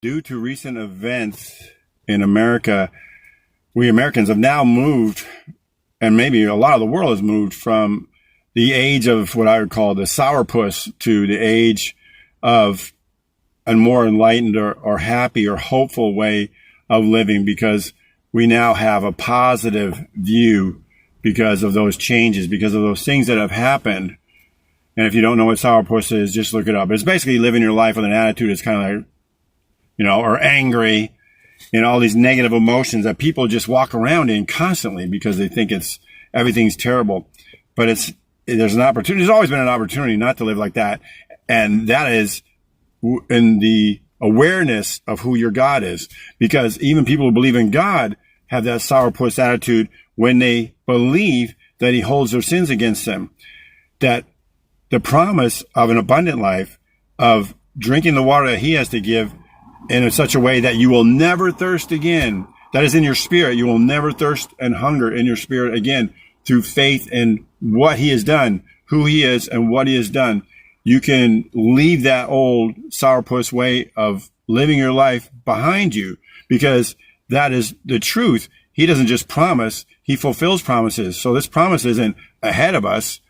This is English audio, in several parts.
Due to recent events in America, we Americans have now moved, and maybe a lot of the world has moved from the age of what I would call the sourpuss to the age of a more enlightened or happy or hopeful way of living, because we now have a positive view because of those changes, because of those things that have happened. And if you don't know what sourpuss is, just look it up. It's basically living your life with an attitude that's kind of like, or angry, and all these negative emotions that people just walk around in constantly because they think everything's terrible. But there's an opportunity. There's always been an opportunity not to live like that. And that is in the awareness of who your God is, because even people who believe in God have that sourpuss attitude when they believe that he holds their sins against them. That the promise of an abundant life, of drinking the water that he has to give in such a way that you will never thirst again, that is in your spirit. You will never thirst and hunger in your spirit again through faith in what he has done, who he is, and what he has done. You can leave that old sourpuss way of living your life behind you, because that is the truth. He doesn't just promise, he fulfills promises. So this promise isn't ahead of us.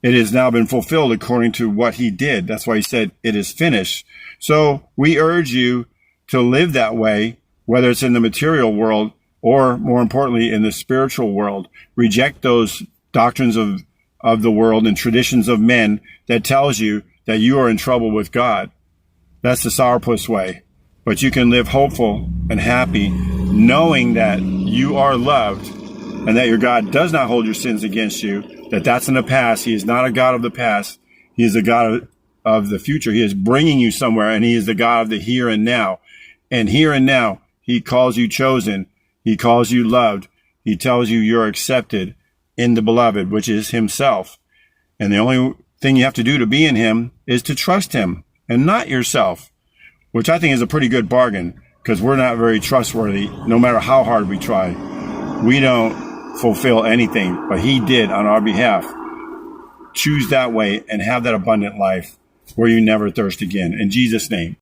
It has now been fulfilled according to what he did. That's why he said it is finished. So we urge you to live that way, whether it's in the material world or, more importantly, in the spiritual world. Reject those doctrines of the world and traditions of men that tells you that you are in trouble with God. That's the sourpuss way. But you can live hopeful and happy, knowing that you are loved and that your God does not hold your sins against you, that that's in the past. He is not a God of the past. He is a God of the future. He is bringing you somewhere, and he is the God of the here and now. And here and now, he calls you chosen. He calls you loved. He tells you you're accepted in the beloved, which is himself. And the only thing you have to do to be in him is to trust him and not yourself, which I think is a pretty good bargain, because we're not very trustworthy no matter how hard we try. We don't fulfill anything, but he did on our behalf. Choose that way and have that abundant life where you never thirst again. In Jesus' name.